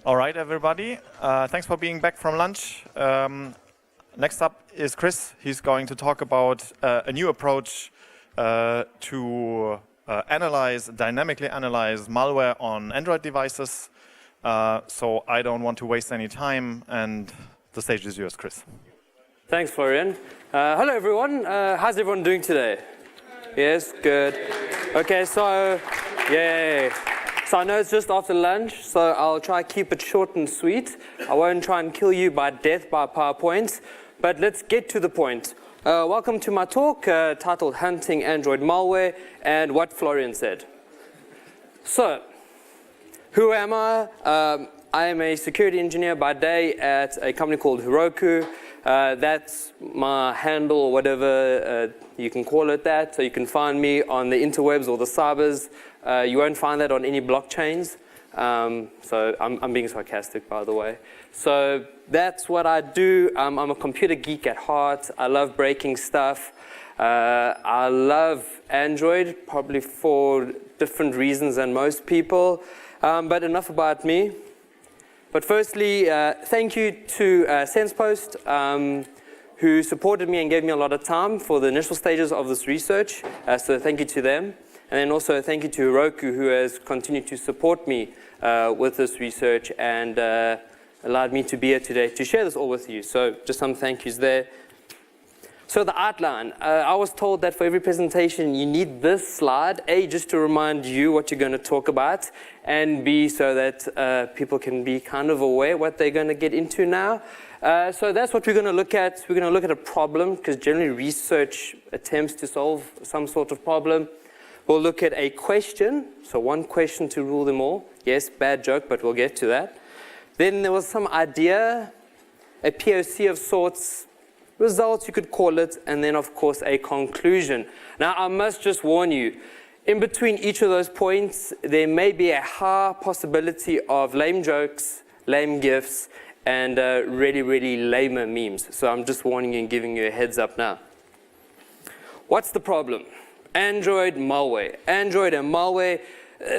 All right, everybody. Thanks for being back from lunch. Next up is Chris. He's going to talk about a new approach to dynamically analyze malware on Android devices. So I don't want to waste any time, and the stage is yours, Chris. Thanks, Florian. Hello, everyone. How's everyone doing today? Yes, good. Okay, so, yay. So I know it's just after lunch, so I'll try to keep it short and sweet. I won't try and kill you by death by PowerPoint, but let's get to the point. Welcome to my talk titled Hunting Android Malware and What Florian Said. So, who am I? I am a security engineer by day at a company called Heroku. That's my handle, or whatever you can call it that. So you can find me on the interwebs or the cybers. You won't find that on any blockchains. So I'm being sarcastic, by the way. So that's what I do. I'm a computer geek at heart. I love breaking stuff. I love Android, probably for different reasons than most people. But enough about me. But firstly, thank you to SensePost, who supported me and gave me a lot of time for the initial stages of this research. So thank you to them. And then also thank you to Heroku, who has continued to support me with this research and allowed me to be here today to share this all with you. So just some thank yous there. So the outline. I was told that for every presentation you need this slide, A, just to remind you what you're going to talk about, and B, so that people can be kind of aware what they're going to get into now. So that's what we're going to look at. We're going to look at a problem, because generally research attempts to solve some sort of problem. We'll look at a question, so one question to rule them all. Yes, bad joke, but we'll get to that. Then there was some idea, a POC of sorts, results you could call it, and then of course a conclusion. Now I must just warn you, in between each of those points there may be a high possibility of lame jokes, lame gifs, and really, really lame memes. So I'm just warning you and giving you a heads up now. What's the problem? Android malware. Android and malware,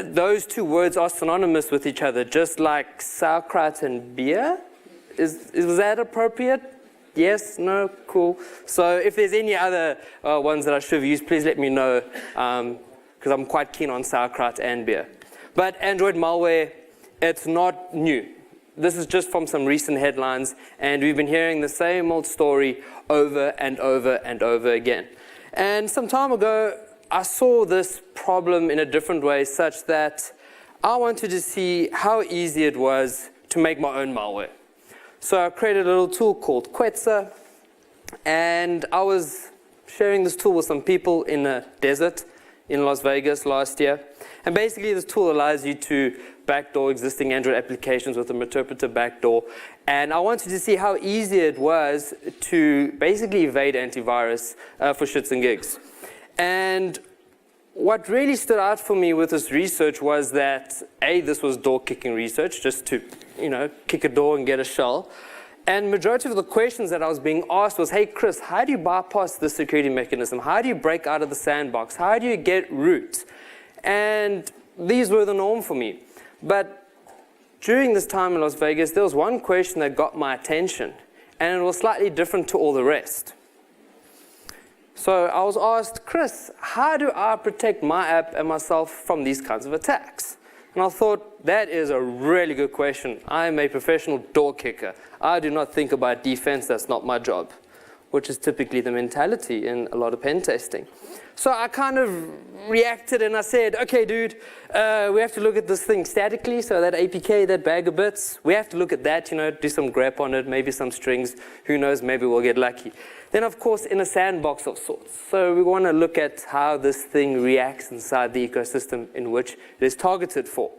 those two words are synonymous with each other, just like sauerkraut and beer. Is that appropriate? Yes? No? Cool. So if there's any other ones that I should have used, please let me know, because I'm quite keen on sauerkraut and beer. But Android malware, it's not new. This is just from some recent headlines, and we've been hearing the same old story over and over and over again. And some time ago, I saw this problem in a different way, such that I wanted to see how easy it was to make my own malware. So I created a little tool called Quetza, and I was sharing this tool with some people in a desert in Las Vegas last year. And basically this tool allows you to backdoor existing Android applications with an interpreter backdoor. And I wanted to see how easy it was to basically evade antivirus for shits and gigs. And what really stood out for me with this research was that, A, this was door-kicking research, just to, kick a door and get a shell. And majority of the questions that I was being asked was, hey, Chris, how do you bypass the security mechanism? How do you break out of the sandbox? How do you get root? And these were the norm for me. But during this time in Las Vegas, there was one question that got my attention, and it was slightly different to all the rest. So I was asked, Chris, how do I protect my app and myself from these kinds of attacks? And I thought, that is a really good question. I am a professional door kicker. I do not think about defense, that's not my job, which is typically the mentality in a lot of pen testing. So I kind of reacted and I said, okay, dude, we have to look at this thing statically, so that APK, that bag of bits, we have to look at that, do some grep on it, maybe some strings, who knows, maybe we'll get lucky. Then, of course, in a sandbox of sorts. So we want to look at how this thing reacts inside the ecosystem in which it is targeted for.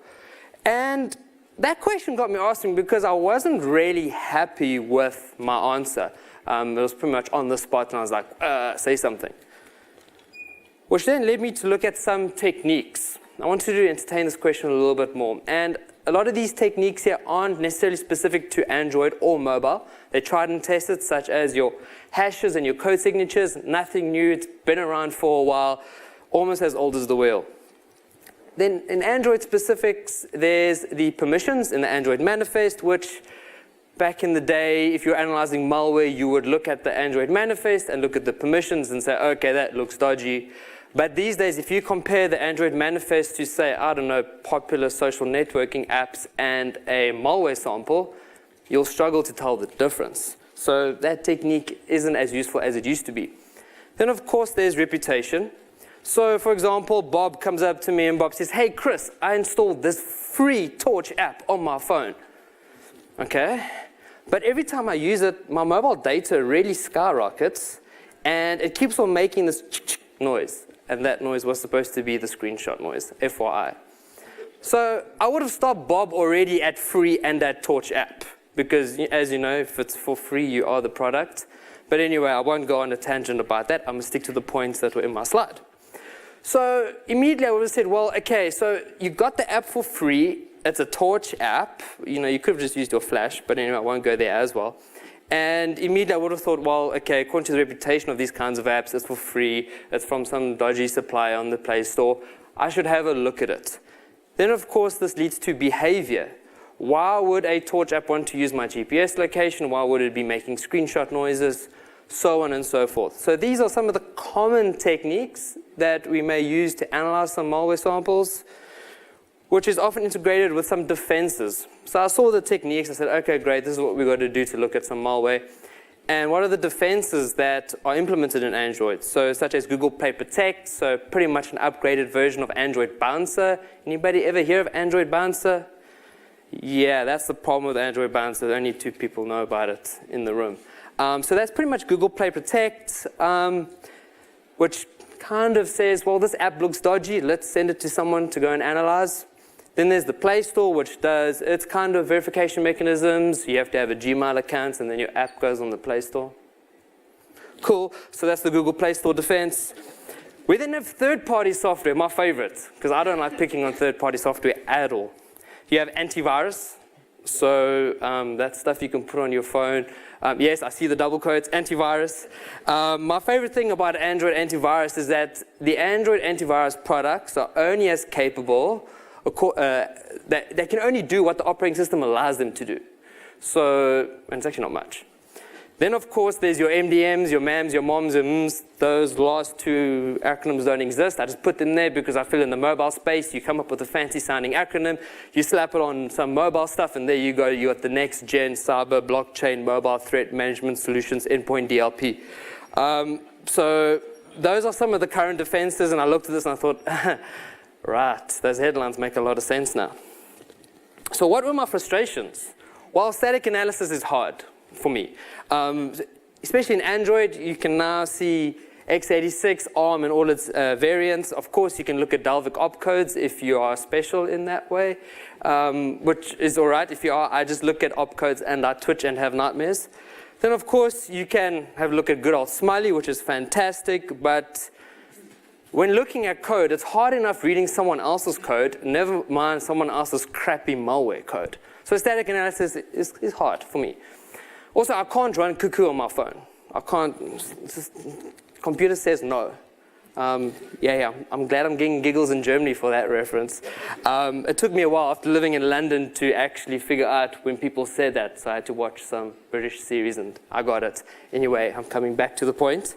And that question got me asking because I wasn't really happy with my answer. It was pretty much on the spot, and I was like, say something. Which then led me to look at some techniques. I wanted to entertain this question a little bit more. And a lot of these techniques here aren't necessarily specific to Android or mobile. They're tried and tested, such as your hashes and your code signatures. Nothing new. It's been around for a while, almost as old as the wheel. then in Android specifics, there's the permissions in the Android manifest, which back in the day, if you're analyzing malware, you would look at the Android manifest and look at the permissions and say, okay, that looks dodgy. But these days, if you compare the Android manifest to, say, I don't know, popular social networking apps and a malware sample, you'll struggle to tell the difference. So that technique isn't as useful as it used to be. Then, of course, there's reputation. So, for example, Bob comes up to me and Bob says, hey, Chris, I installed this free Torch app on my phone. Okay? But every time I use it, my mobile data really skyrockets, and it keeps on making this noise. And that noise was supposed to be the screenshot noise, FYI. So I would have stopped Bob already at free and at Torch app, because as you know, if it's for free, you are the product. But anyway, I won't go on a tangent about that. I'm going to stick to the points that were in my slide. So immediately I would have said, well, okay, so you got the app for free. It's a Torch app. You know, you could have just used your Flash, but anyway, I won't go there as well. And immediately I would have thought, well, okay, according to the reputation of these kinds of apps, it's for free. It's from some dodgy supplier on the Play Store. I should have a look at it. Then, of course, this leads to behavior. Why would a Torch app want to use my GPS location? Why would it be making screenshot noises? So on and so forth. So these are some of the common techniques that we may use to analyze some malware samples, which is often integrated with some defenses. So I saw the techniques, I said, okay, great, this is what we've got to do to look at some malware. And what are the defenses that are implemented in Android? So such as Google Play Protect, so pretty much an upgraded version of Android Bouncer. Anybody ever hear of Android Bouncer? Yeah, that's the problem with Android Bouncer. Only 2 people know about it in the room. So that's pretty much Google Play Protect, which kind of says, well, this app looks dodgy. Let's send it to someone to go and analyze. Then there's the Play Store, which does its kind of verification mechanisms. You have to have a Gmail account, and then your app goes on the Play Store. Cool. So that's the Google Play Store defense. We then have third-party software, my favorite, because I don't like picking on third-party software at all. You have antivirus. So that's stuff you can put on your phone. Yes, I see the double quotes, antivirus. My favorite thing about Android antivirus is that the Android antivirus products are only as capable, they can only do what the operating system allows them to do. So, and it's actually not much. Then, of course, there's your MDMs, your MAMs, your MOMs, your MMs. Those last 2 acronyms don't exist. I just put them there because I feel in the mobile space, you come up with a fancy-sounding acronym, you slap it on some mobile stuff, and there you go. You got the next-gen cyber blockchain mobile threat management solutions endpoint DLP. So those are some of the current defenses, and I looked at this and I thought, right, those headlines make a lot of sense now. So what were my frustrations? Well, static analysis is hard for me. Especially in Android, you can now see x86, ARM, and all its variants. Of course, you can look at Dalvik opcodes if you are special in that way, which is all right. If you are, I just look at opcodes and I twitch and have nightmares. Then, of course, you can have a look at good old Smiley, which is fantastic, but when looking at code, it's hard enough reading someone else's code, never mind someone else's crappy malware code. So static analysis is hard for me. Also, I can't run Cuckoo on my phone. I can't, computer says no. I'm glad I'm getting giggles in Germany for that reference. It took me a while after living in London to actually figure out when people said that, so I had to watch some British series and I got it. Anyway, I'm coming back to the point.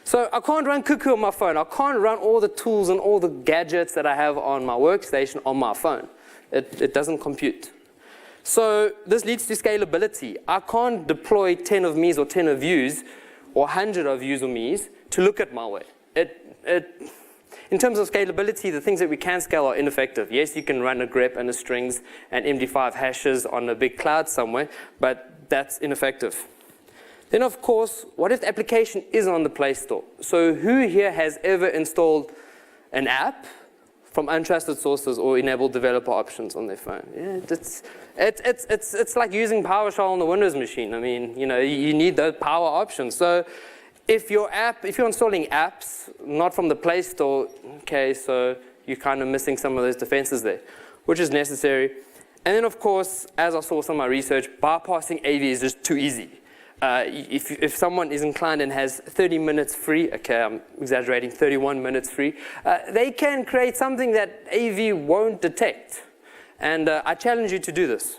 So I can't run Cuckoo on my phone. I can't run all the tools and all the gadgets that I have on my workstation on my phone. It doesn't compute. So this leads to scalability. I can't deploy 10 of me's or 10 of you's or 100 of you's or me's to look at malware. In terms of scalability, the things that we can scale are ineffective. Yes, you can run a grep and a strings and MD5 hashes on a big cloud somewhere, but that's ineffective. Then, of course, what if the application isn't on the Play Store? So who here has ever installed an app from untrusted sources or enabled developer options on their phone? Yeah, it's like using PowerShell on the Windows machine. I mean, you know, you need those power options. So if you're installing apps not from the Play Store, okay, so you're kind of missing some of those defenses there, which is necessary. And then, of course, as I saw some of my research, bypassing AV is just too easy. if someone is inclined and has 30 minutes free, okay, I'm exaggerating, 31 minutes free, they can create something that AV won't detect. And I challenge you to do this.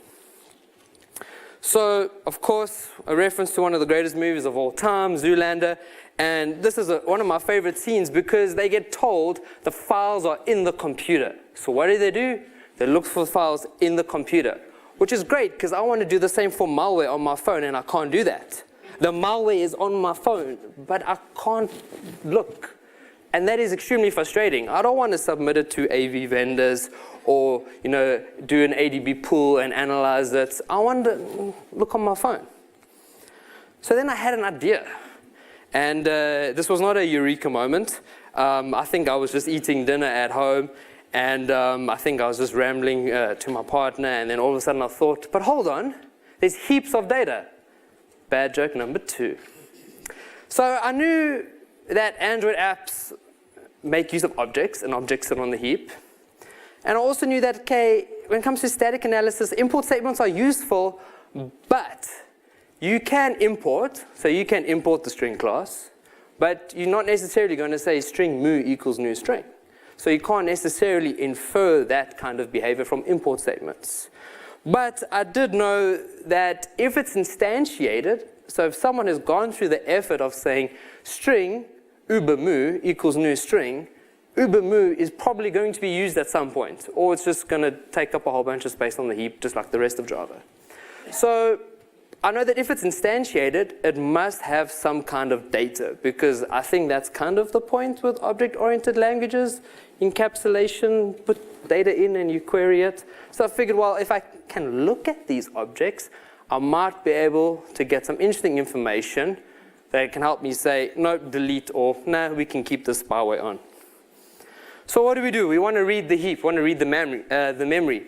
So, of course, a reference to one of the greatest movies of all time, Zoolander. And this is one of my favorite scenes because they get told the files are in the computer. So what do? They look for files in the computer, which is great because I want to do the same for malware on my phone and I can't do that. The malware is on my phone, but I can't look. And that is extremely frustrating. I don't want to submit it to AV vendors or do an ADB pool and analyze it. I want to look on my phone. So then I had an idea. And this was not a eureka moment. I think I was just eating dinner at home. And I think I was just rambling to my partner. And then all of a sudden I thought, but hold on. There's heaps of data. Bad joke number 2. So I knew that Android apps make use of objects, and objects sit on the heap. And I also knew that, okay, when it comes to static analysis, import statements are useful, but you can import, so you can import the string class, but you're not necessarily going to say string mu equals new string. So you can't necessarily infer that kind of behavior from import statements. But I did know that if it's instantiated, so if someone has gone through the effort of saying string uber mu equals new string, uber mu is probably going to be used at some point, or it's just going to take up a whole bunch of space on the heap, just like the rest of Java. So I know that if it's instantiated, it must have some kind of data, because I think that's kind of the point with object-oriented languages. Encapsulation, put data in and you query it. So I figured, well, if I can look at these objects, I might be able to get some interesting information that can help me say, no, delete, or no, we can keep this spyware on. So what do? We want to read the heap, we want to read the memory.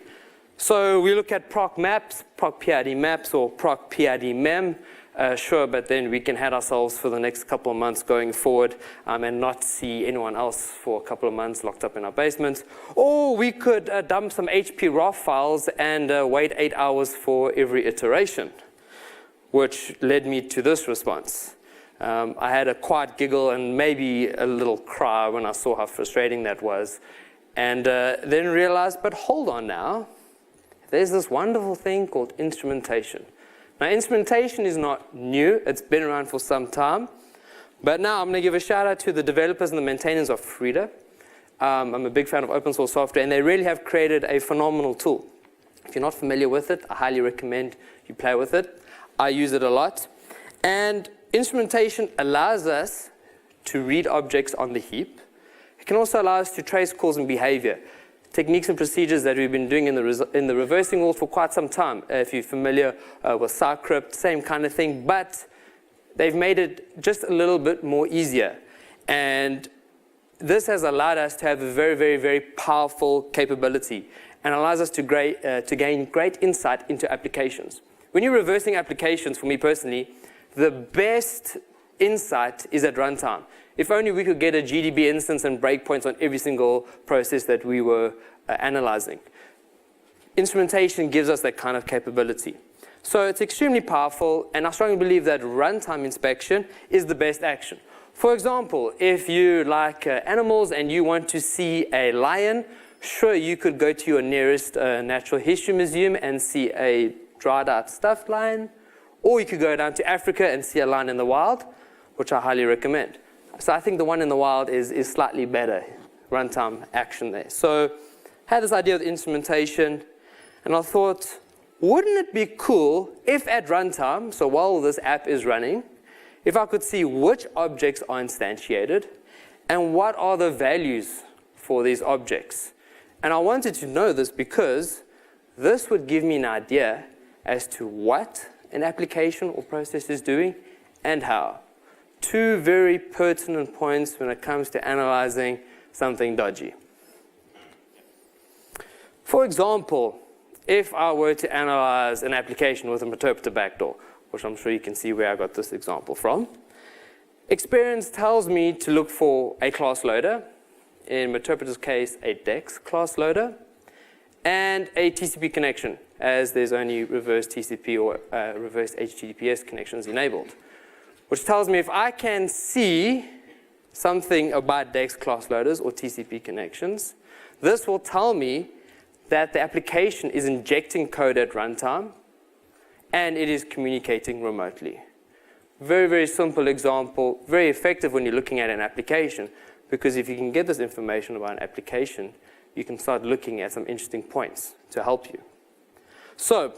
So we look at proc maps, proc PID maps, or proc PID mem. Sure, but then we can head ourselves for the next couple of months going forward and not see anyone else for a couple of months locked up in our basement. Or we could dump some HP raw files and wait 8 hours for every iteration, which led me to this response. I had a quiet giggle and maybe a little cry when I saw how frustrating that was. And then realized, but hold on now. There's this wonderful thing called instrumentation. Now, instrumentation is not new. It's been around for some time. But now I'm going to give a shout out to the developers and the maintainers of Frida. I'm a big fan of open source software, and they really have created a phenomenal tool. If you're not familiar with it, I highly recommend you play with it. I use it a lot. And instrumentation allows us to read objects on the heap. It can also allow us to trace calls and behavior. Techniques and procedures that we've been doing in the reversing world for quite some time. If you're familiar with Cycrypt, same kind of thing, but they've made it just a little bit more easier. And this has allowed us to have a very, very, very powerful capability and allows us to gain great insight into applications. When you're reversing applications, for me personally, the best insight is at runtime. If only we could get a GDB instance and breakpoints on every single process that we were analyzing. Instrumentation gives us that kind of capability. So it's extremely powerful, and I strongly believe that runtime inspection is the best action. For example, if you like animals and you want to see a lion, sure, you could go to your nearest natural history museum and see a dried out stuffed lion, or you could go down to Africa and see a lion in the wild, which I highly recommend. So I think the one in the wild is slightly better runtime action there. So I had this idea of instrumentation, and I thought, wouldn't it be cool if at runtime, so while this app is running, if I could see which objects are instantiated and what are the values for these objects. And I wanted to know this because this would give me an idea as to what an application or process is doing and how. Two very pertinent points when it comes to analyzing something dodgy. For example, if I were to analyze an application with an interpreter backdoor, which I'm sure you can see where I got this example from, experience tells me to look for a class loader, in interpreter's case, a DEX class loader, and a TCP connection. as there's only reverse TCP or reverse HTTPS connections enabled. Which tells me if I can see something about DEX class loaders or TCP connections, this will tell me that the application is injecting code at runtime and it is communicating remotely. Very, very simple example, very effective when you're looking at an application, because if you can get this information about an application, you can start looking at some interesting points to help you. So,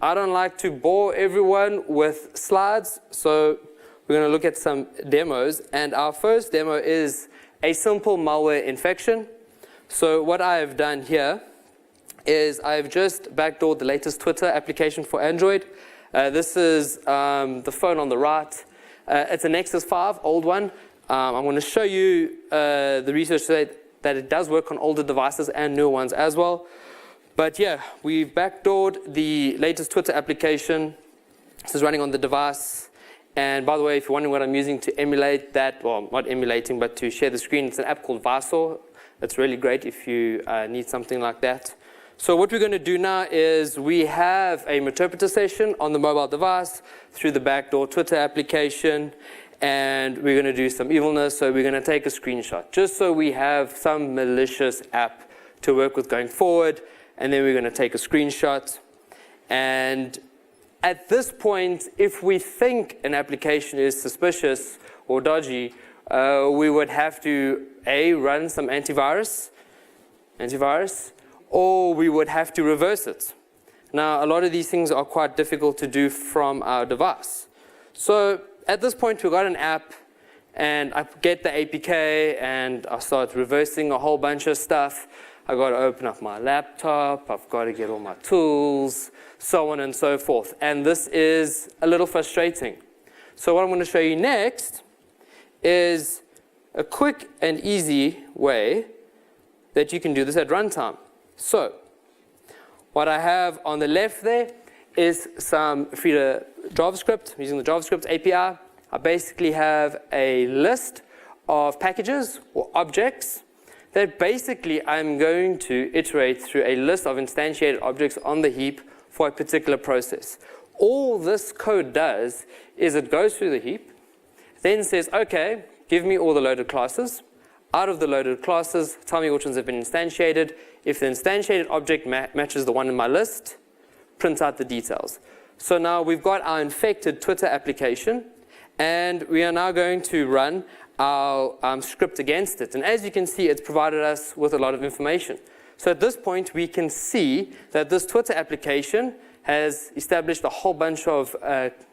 I don't like to bore everyone with slides, so we're going to look at some demos. And our first demo is a simple malware infection. So what I have done here is I've just backdoored the latest Twitter application for Android. This is the phone on the right. It's a Nexus 5, old one. I'm going to show you the research that it does work on older devices and newer ones as well. But yeah, we've backdoored the latest Twitter application. This is running on the device. And by the way, if you're wondering what I'm using to emulate that, well, not emulating, but to share the screen, it's an app called Visor. It's really great if you need something like that. So what we're going to do now is we have a interpreter session on the mobile device through the backdoor Twitter application, and we're going to do some evilness. So we're going to take a screenshot, just so we have some malicious app to work with going forward, and then we're going to take a screenshot. And at this point, if we think an application is suspicious or dodgy, we would have to run some antivirus, or we would have to reverse it. Now, a lot of these things are quite difficult to do from our device. So at this point, we've got an app, and I get the APK, and I start reversing a whole bunch of stuff. I've got to open up my laptop, I've got to get all my tools, so on and so forth. And this is a little frustrating. So what I'm going to show you next is a quick and easy way that you can do this at runtime. So what I have on the left there is some Frida JavaScript, using the JavaScript API. I basically have a list of packages or objects that basically I'm going to iterate through a list of instantiated objects on the heap for a particular process. All this code does is it goes through the heap, then says, okay, give me all the loaded classes. Out of the loaded classes, tell me which ones have been instantiated. If the instantiated object matches the one in my list, print out the details. So now we've got our infected Twitter application, and we are now going to run our script against it. And as you can see, it's provided us with a lot of information. So at this point, we can see that this Twitter application has established a whole bunch of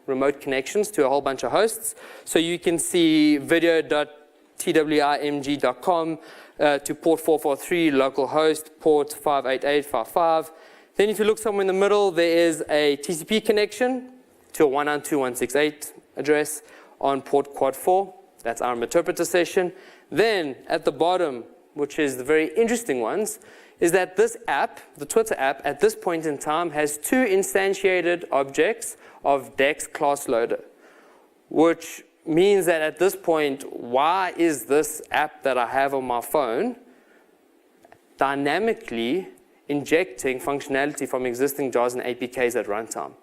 remote connections to a whole bunch of hosts. So you can see video.twimg.com to port 443, local host, port 58855. Then if you look somewhere in the middle, there is a TCP connection to a 192.168 address on port quad 4. That's our interpreter session. Then at the bottom, which is the very interesting ones, is that this app, the Twitter app, at this point in time has two instantiated objects of DEX class loader, which means that at this point, why is this app that I have on my phone dynamically injecting functionality from existing JARs and APKs at runtime?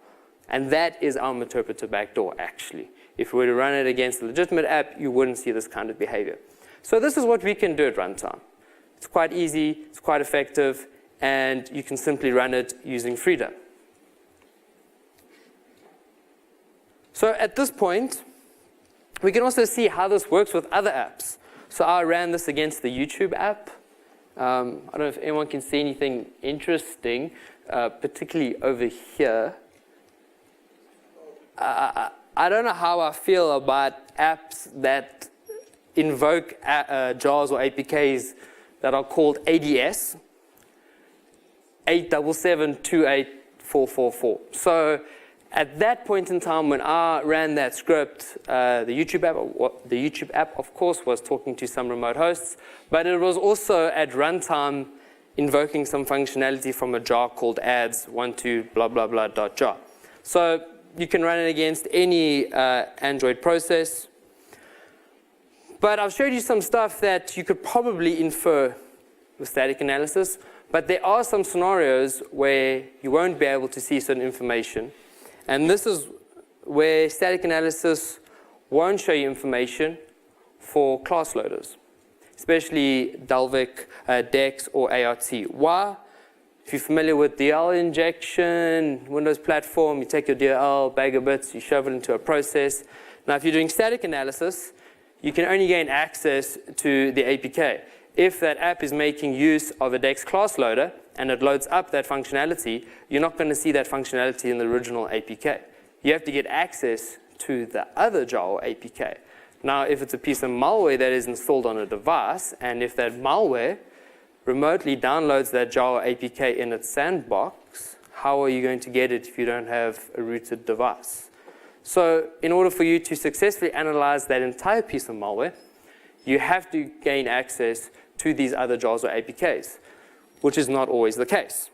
And that is our interpreter backdoor, actually. If we were to run it against a legitimate app, you wouldn't see this kind of behavior. So this is what we can do at runtime. It's quite easy, it's quite effective, and you can simply run it using Frida. So at this point, we can also see how this works with other apps. So I ran this against the YouTube app. I don't know if anyone can see anything interesting, particularly over here. I don't know how I feel about apps that invoke JARs or APKs that are called ADS, 877284444. So at that point in time when I ran that script, the YouTube app, of course, was talking to some remote hosts, but it was also at runtime invoking some functionality from a jar called ads12 blah blah blah .jar. So you can run it against any Android process. But I've showed you some stuff that you could probably infer with static analysis. But there are some scenarios where you won't be able to see certain information. And this is where static analysis won't show you information for class loaders, especially Dalvik, Dex, or ART. Why? If you're familiar with DL injection, Windows platform, you take your DL, bag of bits, you shove it into a process. Now, if you're doing static analysis, you can only gain access to the APK. If that app is making use of a Dex class loader and it loads up that functionality, you're not going to see that functionality in the original APK. You have to get access to the other Java APK. Now, if it's a piece of malware that is installed on a device, and if that malware remotely downloads that Java APK in its sandbox, how are you going to get it if you don't have a rooted device? So in order for you to successfully analyze that entire piece of malware, you have to gain access to these other JAWS or APKs, which is not always the case.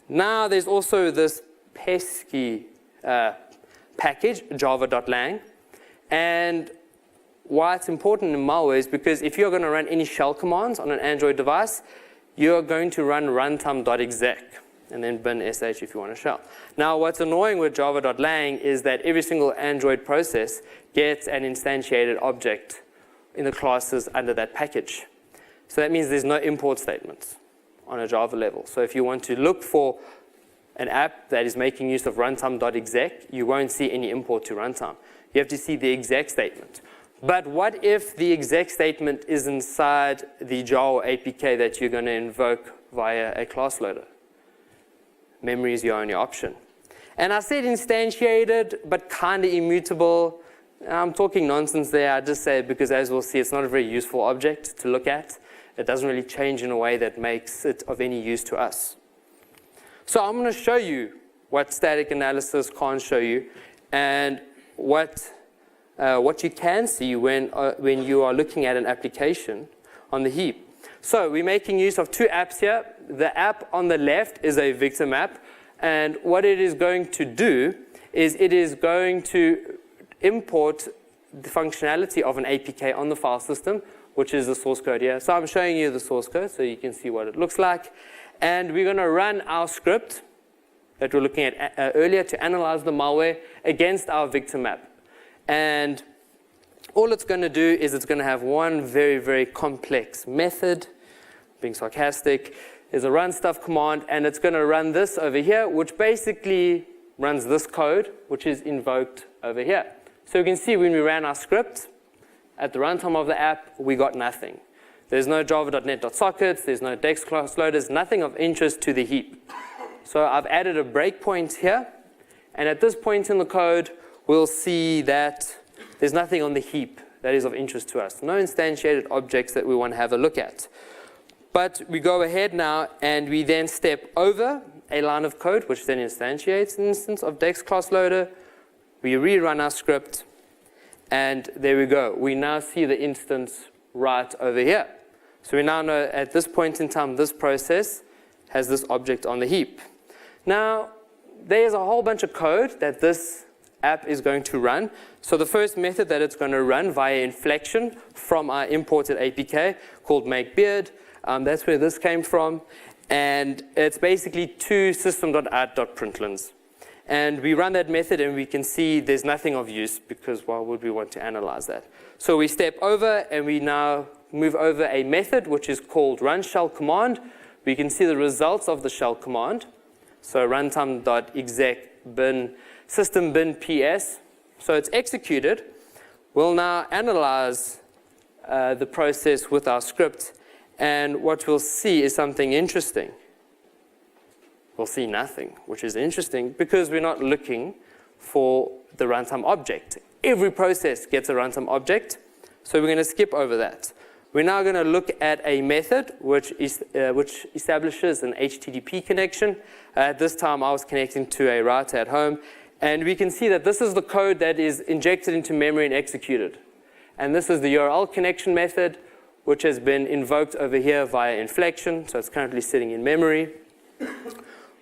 Now there's also this pesky package, java.lang, and why it's important in malware is because if you're going to run any shell commands on an Android device, you're going to run runtime.exec and then bin sh if you want a shell. Now, what's annoying with java.lang is that every single Android process gets an instantiated object in the classes under that package. So that means there's no import statements on a Java level. So if you want to look for an app that is making use of runtime.exec, you won't see any import to runtime. You have to see the exec statement. But what if the exec statement is inside the Java APK that you're going to invoke via a class loader? Memory is your only option. And I said instantiated, but kind of immutable. I'm talking nonsense there. I just say it because, as we'll see, it's not a very useful object to look at. It doesn't really change in a way that makes it of any use to us. So I'm going to show you what static analysis can't show you and what you can see when you are looking at an application on the heap. So we're making use of two apps here. The app on the left is a victim app. And what it is going to do is it is going to import the functionality of an APK on the file system, which is the source code here. So I'm showing you the source code so you can see what it looks like. And we're going to run our script that we're looking at earlier to analyze the malware against our victim app. And all it's going to do is it's going to have one very, very complex method, being sarcastic, is a run stuff command, and it's going to run this over here, which basically runs this code, which is invoked over here. So you can see when we ran our script, at the runtime of the app, we got nothing. There's no java.net.sockets, there's no Dex class loaders, nothing of interest to the heap. So I've added a breakpoint here, and at this point in the code, we'll see that there's nothing on the heap that is of interest to us. No instantiated objects that we want to have a look at. But we go ahead now and we then step over a line of code, which then instantiates an instance of Dex class loader. We rerun our script, and there we go. We now see the instance right over here. So we now know at this point in time, this process has this object on the heap. Now, there's a whole bunch of code that this app is going to run. So the first method that it's going to run via inflection from our imported APK called makeBeard. That's where this came from. And it's basically two system.out.printlns. And we run that method and we can see there's nothing of use because why would we want to analyze that? So we step over and we now move over a method which is called run shell command. We can see the results of the shell command. So runtime.exec bin system bin ps. So it's executed. We'll now analyze the process with our script. And what we'll see is something interesting. We'll see nothing, which is interesting because we're not looking for the runtime object. Every process gets a runtime object, so we're going to skip over that. We're now going to look at a method which establishes an HTTP connection. At this time, I was connecting to a router at home, and we can see that this is the code that is injected into memory and executed. And this is the URL connection method, which has been invoked over here via inflection, so it's currently sitting in memory.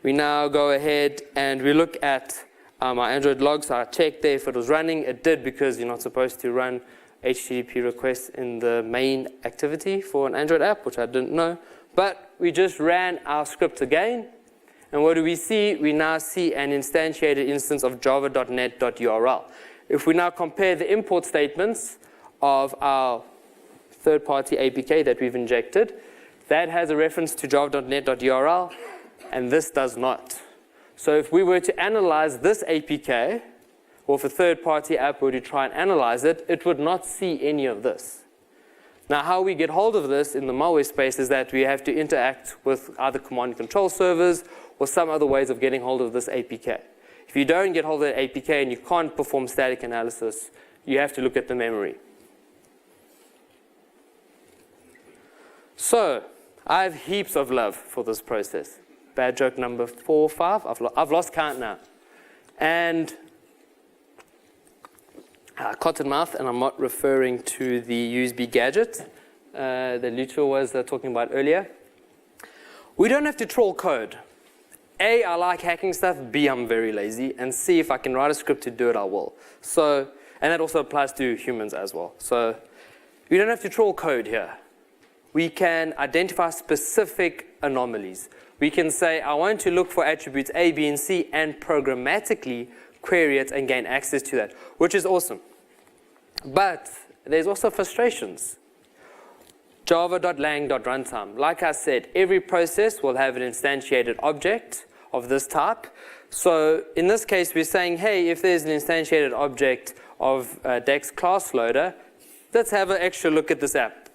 We now go ahead and we look at our Android logs. So I checked there if it was running. It did because you're not supposed to run HTTP requests in the main activity for an Android app, which I didn't know. But we just ran our script again. And what do we see? We now see an instantiated instance of java.net.url. If we now compare the import statements of our third-party APK that we've injected, that has a reference to java.net.url, and this does not. So if we were to analyze this APK, or if a third-party app were to try and analyze it, it would not see any of this. Now, how we get hold of this in the malware space is that we have to interact with either command and control servers or some other ways of getting hold of this APK. If you don't get hold of the APK and you can't perform static analysis, you have to look at the memory. So, I have heaps of love for this process. Bad joke number 4 or 5. I've lost count now. And cotton mouth, and I'm not referring to the USB gadget that Lucho was talking about earlier. We don't have to troll code. A, I like hacking stuff. B, I'm very lazy. And C, if I can write a script to do it, I will. So, and that also applies to humans as well. So we don't have to troll code here. We can identify specific anomalies. We can say, I want to look for attributes A, B, and C, and programmatically query it and gain access to that, which is awesome. But there's also frustrations. Java.lang.runtime. Like I said, every process will have an instantiated object of this type. So in this case, we're saying, hey, if there's an instantiated object of Dex class loader, let's have an extra look at this app.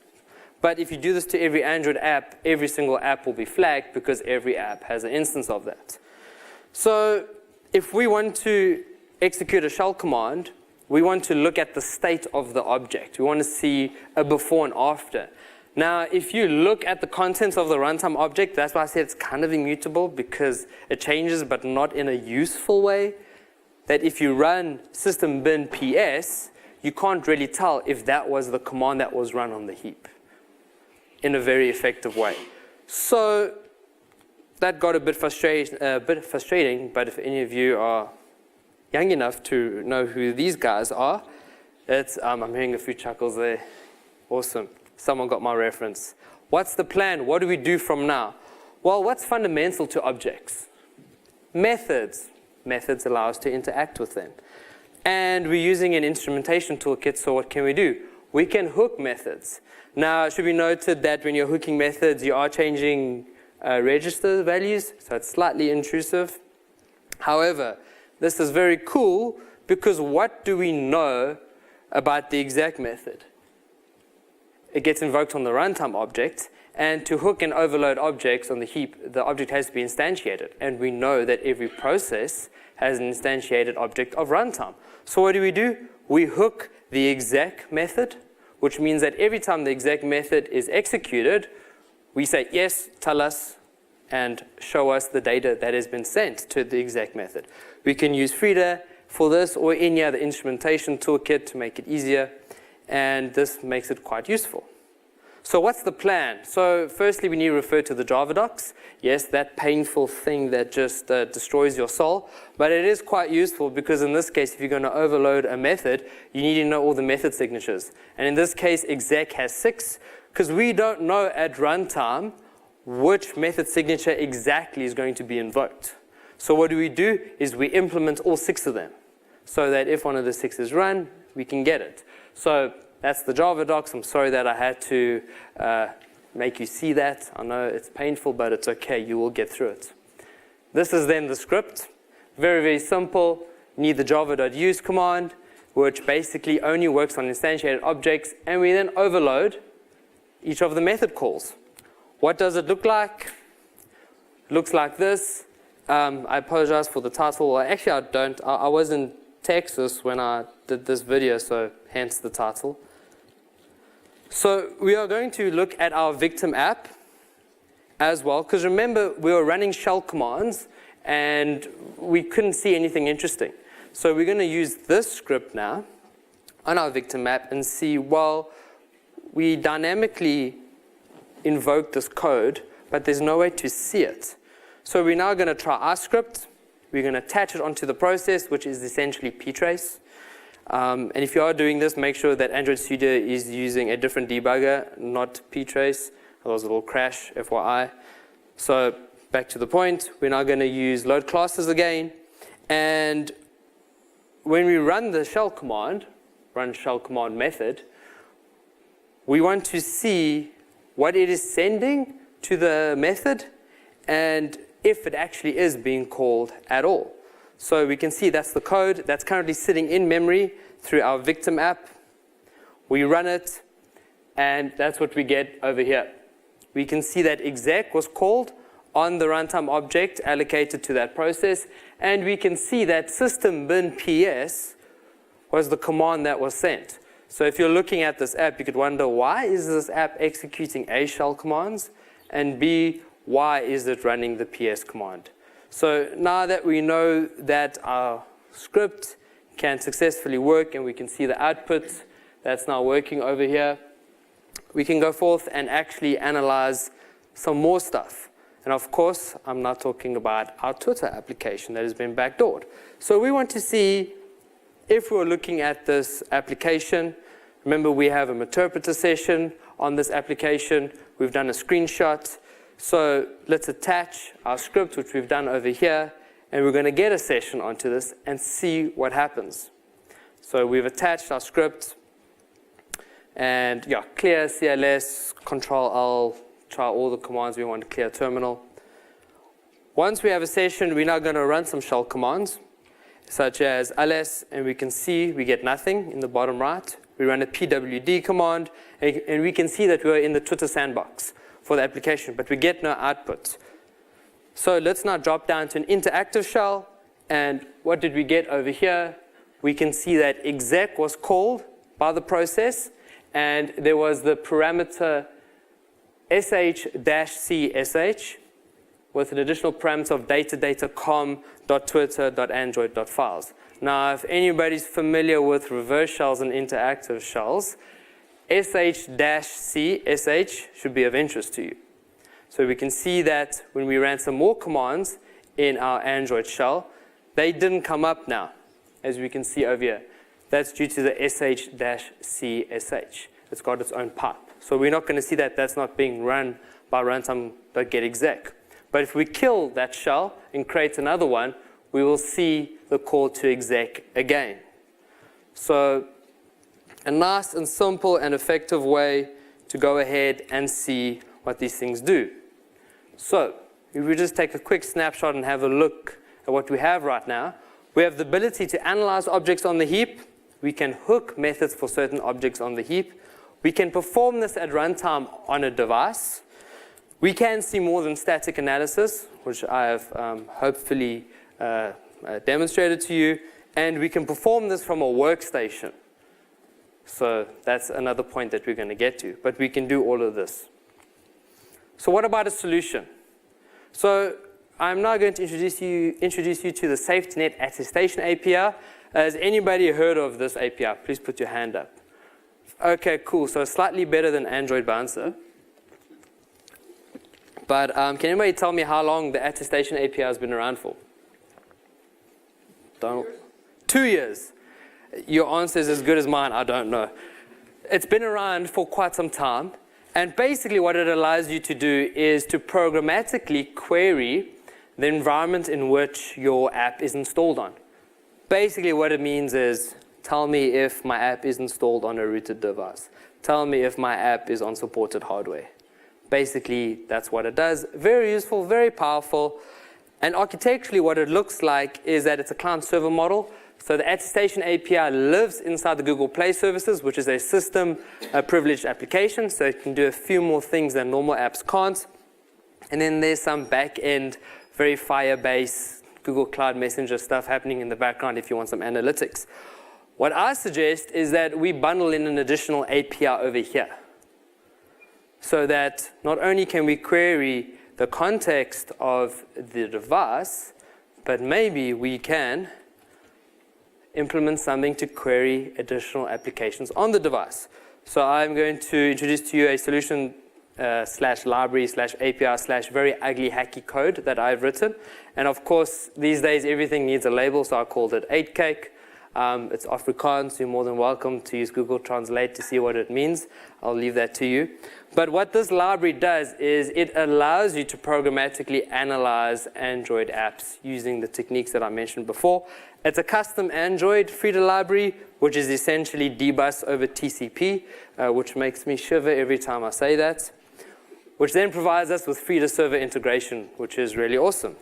But if you do this to every Android app, every single app will be flagged because every app has an instance of that. So if we want to execute a shell command, we want to look at the state of the object. We want to see a before and after. Now, if you look at the contents of the runtime object, that's why I said it's kind of immutable, because it changes but not in a useful way. That if you run system bin ps, you can't really tell if that was the command that was run on the heap in a very effective way. So that got a bit frustrating, but if any of you are young enough to know who these guys are, I'm hearing a few chuckles there. Awesome. Someone got my reference. What's the plan? What do we do from now? Well, what's fundamental to objects? Methods. Methods allow us to interact with them. And we're using an instrumentation toolkit, so what can we do? We can hook methods. Now, it should be noted that when you're hooking methods, you are changing register values, so it's slightly intrusive. However, this is very cool because what do we know about the exec method? It gets invoked on the runtime object, and to hook and overload objects on the heap, the object has to be instantiated. And we know that every process has an instantiated object of runtime. So what do? We hook the exec method, which means that every time the exec method is executed, we say, yes, tell us, and show us the data that has been sent to the exec method. We can use Frida for this or any other instrumentation toolkit to make it easier, and this makes it quite useful. So what's the plan? So firstly, we need to refer to the Java docs. Yes, that painful thing that just destroys your soul, but it is quite useful because in this case, if you're going to overload a method, you need to know all the method signatures. And in this case, exec has 6, because we don't know at runtime which method signature exactly is going to be invoked. So what do? Is we implement all 6 of them, so that if one of the 6 is run, we can get it. So that's the Java docs. I'm sorry that I had to make you see that. I know it's painful, but it's okay. You will get through it. This is then the script. Very, very simple. You need the java.use command, which basically only works on instantiated objects, and we then overload each of the method calls. What does it look like? It looks like this. I apologize for the title. Well, actually, I don't. I was in Texas when I did this video, so hence the title. So we are going to look at our victim app as well, because remember, we were running shell commands, and we couldn't see anything interesting. So we're going to use this script now on our victim app and see, well, we dynamically invoke this code, but there's no way to see it. So we're now going to try our script. We're going to attach it onto the process, which is essentially ptrace. And if you are doing this, make sure that Android Studio is using a different debugger, not ptrace. Otherwise it will crash, FYI. So back to the point, we're now going to use load classes again. And when we run the shell command, run shell command method, we want to see what it is sending to the method and if it actually is being called at all. So we can see that's the code that's currently sitting in memory through our victim app. We run it, and that's what we get over here. We can see that exec was called on the runtime object allocated to that process, and we can see that system bin ps was the command that was sent. So if you're looking at this app, you could wonder, why is this app executing A shell commands, and B, why is it running the ps command? So now that we know that our script can successfully work and we can see the output that's now working over here, we can go forth and actually analyze some more stuff. And of course, I'm not talking about our Twitter application that has been backdoored. So we want to see if we're looking at this application. Remember, we have an interpreter session on this application. We've done a screenshot. So let's attach our script, which we've done over here, and we're going to get a session onto this and see what happens. So we've attached our script, and yeah, clear CLS, Control-L, try all the commands we want to clear terminal. Once we have a session, we're now going to run some shell commands, such as ls, and we can see we get nothing in the bottom right. We run a pwd command, and we can see that we're in the Twitter sandbox for the application, but we get no output. So let's now drop down to an interactive shell, and what did we get over here? We can see that exec was called by the process, and there was the parameter sh-csh with an additional parameter of data.com.twitter.android.files. Now, if anybody's familiar with reverse shells and interactive shells, sh-csh should be of interest to you. So we can see that when we ran some more commands in our Android shell, they didn't come up now, as we can see over here. That's due to the sh-csh. It's got its own pipe. So we're not going to see that that's not being run by runtime.getExec. But if we kill that shell and create another one, we will see the call to exec again. So a nice and simple and effective way to go ahead and see what these things do. So if we just take a quick snapshot and have a look at what we have right now, we have the ability to analyze objects on the heap. We can hook methods for certain objects on the heap. We can perform this at runtime on a device. We can see more than static analysis, which I have hopefully demonstrated to you. And we can perform this from a workstation. So that's another point that we're going to get to. But we can do all of this. So what about a solution? So I'm now going to introduce you to the SafetyNet attestation API. Has anybody heard of this API? Please put your hand up. Okay, cool. So slightly better than Android Bouncer. But can anybody tell me how long the attestation API has been around for? 2 years. Your answer is as good as mine. I don't know. It's been around for quite some time. And basically what it allows you to do is to programmatically query the environment in which your app is installed on. Basically what it means is, tell me if my app is installed on a rooted device. Tell me if my app is on supported hardware. Basically, that's what it does. Very useful, very powerful. And architecturally, what it looks like is that it's a client-server model. So the attestation API lives inside the Google Play services, which is a system privileged application. So it can do a few more things than normal apps can't. And then there's some back-end, very Firebase, Google Cloud Messenger stuff happening in the background if you want some analytics. What I suggest is that we bundle in an additional API over here, so that not only can we query the context of the device, but maybe we can implement something to query additional applications on the device. So I'm going to introduce to you a solution /library/API/ very ugly hacky code that I've written. And of course, these days everything needs a label, so I called it AteCake. It's Afrikaans. You're more than welcome to use Google Translate to see what it means. I'll leave that to you. But what this library does is it allows you to programmatically analyze Android apps using the techniques that I mentioned before. It's a custom Android Frida library, which is essentially dbus over TCP, which makes me shiver every time I say that, which then provides us with Frida server integration, which is really awesome.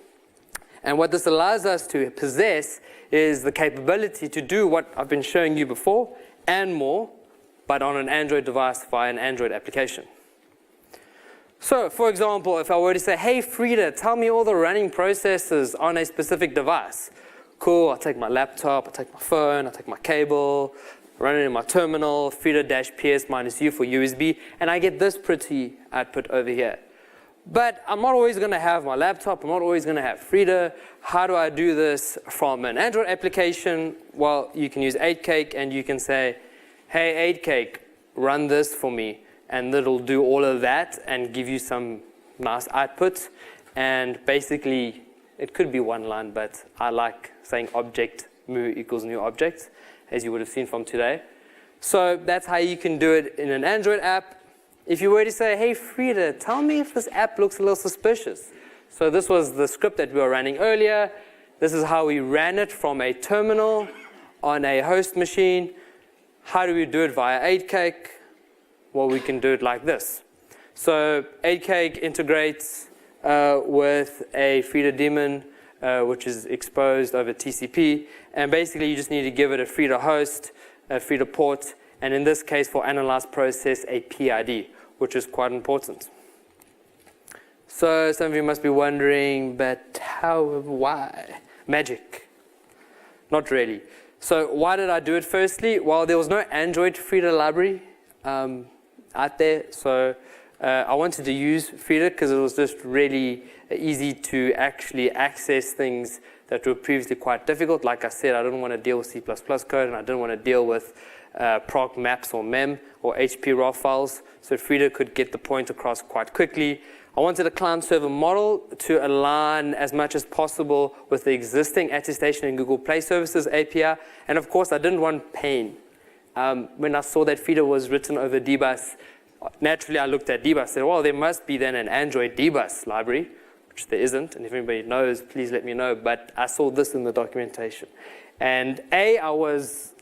And what this allows us to possess is the capability to do what I've been showing you before and more, but on an Android device via an Android application. So, for example, if I were to say, hey, Frida, tell me all the running processes on a specific device. Cool, I'll take my laptop, I'll take my phone, I'll take my cable, run it in my terminal, Frida-PS-U for USB, and I get this pretty output over here. But I'm not always going to have my laptop, I'm not always going to have Frida. How do I do this from an Android application? Well, you can use AteCake and you can say, hey, AteCake, run this for me. And it'll do all of that and give you some nice output. And basically, it could be one line, but I like saying object mu equals new object, as you would have seen from today. So that's how you can do it in an Android app. If you were to say, hey, Frida, tell me if this app looks a little suspicious. So this was the script that we were running earlier. This is how we ran it from a terminal on a host machine. How do we do it via AteCake? Well, we can do it like this. So AteCake integrates with a Frida daemon, which is exposed over TCP. And basically, you just need to give it a Frida host, a Frida port, and in this case, for analyze process, a PID, which is quite important. So some of you must be wondering, but how, why? Magic. Not really. So why did I do it firstly? Well, there was no Android Frida library out there, so I wanted to use Frida because it was just really easy to actually access things that were previously quite difficult. Like I said, I didn't want to deal with C++ code, and I didn't want to deal with proc maps or mem or HP raw files, so Frida could get the point across quite quickly. I wanted a client-server model to align as much as possible with the existing attestation and Google Play Services API, and of course I didn't want pain. When I saw that Frida was written over dbus, naturally I looked at dbus and said, well, there must be then an Android dbus library, which there isn't, and if anybody knows, please let me know, but I saw this in the documentation. And A, I was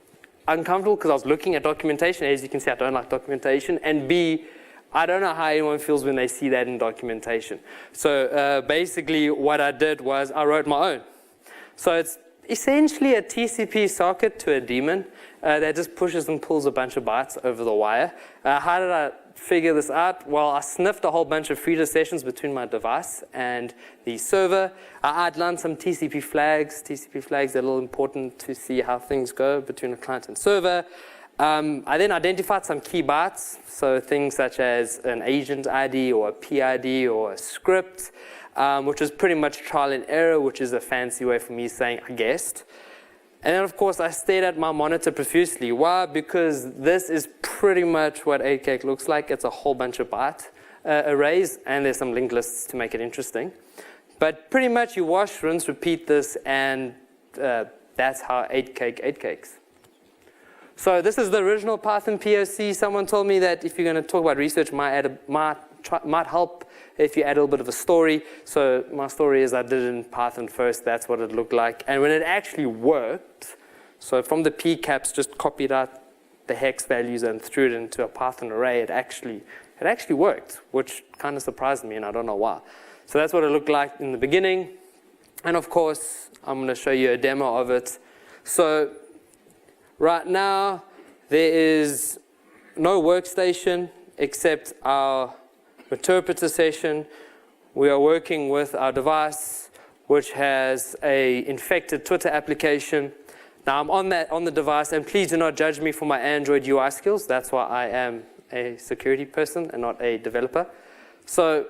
uncomfortable because I was looking at documentation. As you can see, I don't like documentation. And B, I don't know how anyone feels when they see that in documentation. So basically what I did was I wrote my own. So it's essentially a TCP socket to a daemon that just pushes and pulls a bunch of bytes over the wire. How did I figure this out? Well, I sniffed a whole bunch of Frida sessions between my device and the server. I outlined some TCP flags. TCP flags are a little important to see how things go between a client and server. I then identified some key bytes, so things such as an agent ID or a PID or a script, which is pretty much trial and error, which is a fancy way for me saying I guessed. And then, of course, I stared at my monitor profusely. Why? Because this is pretty much what AteCake looks like. It's a whole bunch of byte arrays, and there's some linked lists to make it interesting. But pretty much you wash, rinse, repeat this, and that's how AteCakes. So this is the original Python POC. Someone told me that if you're going to talk about research, might help if you add a little bit of a story. So my story is I did it in Python first. That's what it looked like. And when it actually worked, so from the pcaps, just copied out the hex values and threw it into a Python array, it actually worked, which kind of surprised me, and I don't know why. So that's what it looked like in the beginning. And of course, I'm going to show you a demo of it. So right now, there is no workstation except our interpreter session. We are working with our device, which has an infected Twitter application. Now I'm on the device, and please do not judge me for my Android UI skills. That's why I am a security person and not a developer. So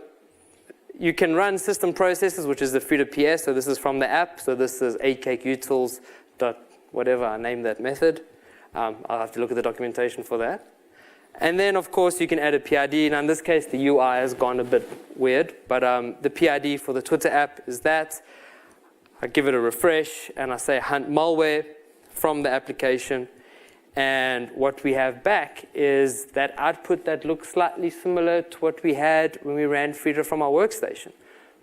you can run system processes, which is the Frida PS. So this is from the app. So this is AteCake utils dot whatever I name that method. I'll have to look at the documentation for that. And then, of course, you can add a PID. Now, in this case, the UI has gone a bit weird, but the PID for the Twitter app is that. I give it a refresh, and I say hunt malware. from the application. And what we have back is that output that looks slightly similar to what we had when we ran Frida from our workstation.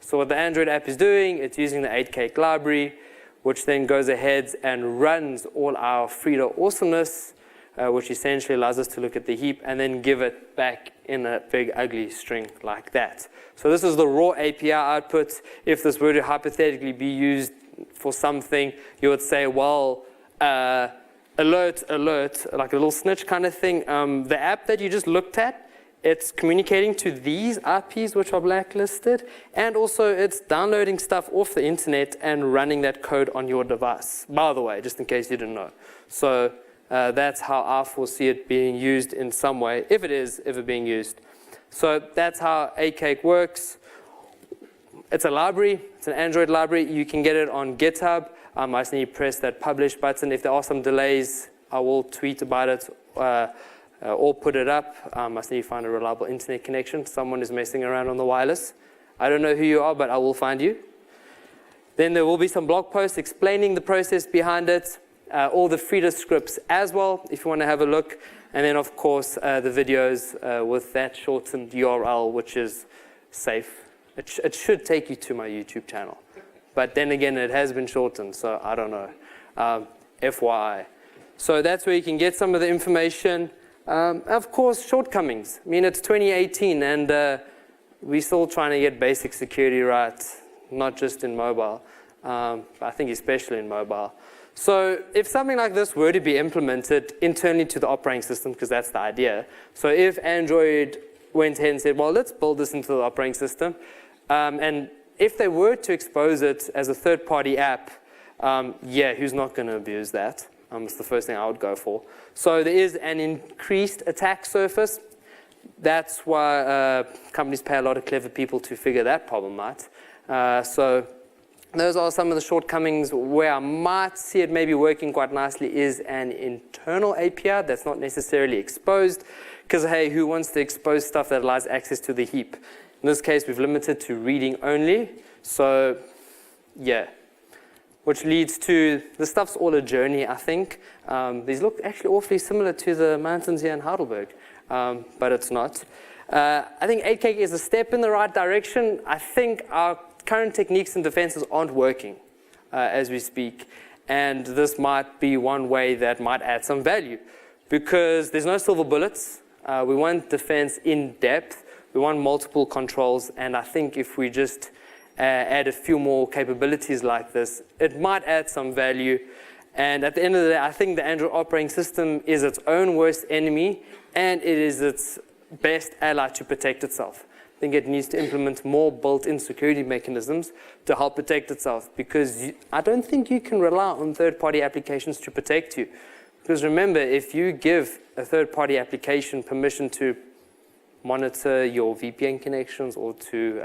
So what the Android app is doing, it's using the AteCake library, which then goes ahead and runs all our Frida awesomeness, which essentially allows us to look at the heap and then give it back in a big ugly string like that. So this is the raw API output. If this were to hypothetically be used for something, you would say, well, alert, alert, like a little snitch kind of thing. The app that you just looked at, it's communicating to these IPs which are blacklisted, and also it's downloading stuff off the internet and running that code on your device, by the way, just in case you didn't know. So that's how I foresee it being used in some way, if it is ever being used. So that's how AteCake works. It's a library, it's an Android library. You can get it on GitHub. I just need to press that publish button. If there are some delays, I will tweet about it or put it up. I just need to find a reliable internet connection. Someone is messing around on the wireless. I don't know who you are, but I will find you. Then there will be some blog posts explaining the process behind it, all the Frida scripts as well, if you want to have a look. And then, of course, the videos with that shortened URL, which is safe. It should take you to my YouTube channel. But then again, it has been shortened, so I don't know. FYI. So that's where you can get some of the information. Of course, shortcomings. I mean, it's 2018, and we're still trying to get basic security right, not just in mobile. I think especially in mobile. So if something like this were to be implemented internally to the operating system, because that's the idea. So if Android went ahead and said, well, let's build this into the operating system, and if they were to expose it as a third-party app, yeah, who's not going to abuse that? It's the first thing I would go for. So there is an increased attack surface. That's why companies pay a lot of clever people to figure that problem out. So those are some of the shortcomings. Where I might see it maybe working quite nicely is an internal API that's not necessarily exposed. Because, hey, who wants to expose stuff that allows access to the heap? In this case, we've limited to reading only. So, yeah. Which leads to, the stuff's all a journey, I think. These look actually awfully similar to the mountains here in Heidelberg, but it's not. I think AteCake is a step in the right direction. I think our current techniques and defenses aren't working as we speak. And this might be one way that might add some value. Because there's no silver bullets. We want defense in depth. We want multiple controls. And I think if we just add a few more capabilities like this, it might add some value. And at the end of the day, I think the Android operating system is its own worst enemy, and it is its best ally to protect itself. I think it needs to implement more built-in security mechanisms to help protect itself, because I don't think you can rely on third-party applications to protect you. Because remember, if you give a third-party application permission to monitor your VPN connections or to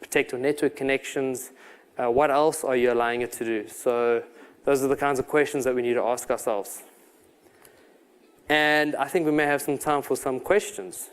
protect your network connections, what else are you allowing it to do? So those are the kinds of questions that we need to ask ourselves. And I think we may have some time for some questions.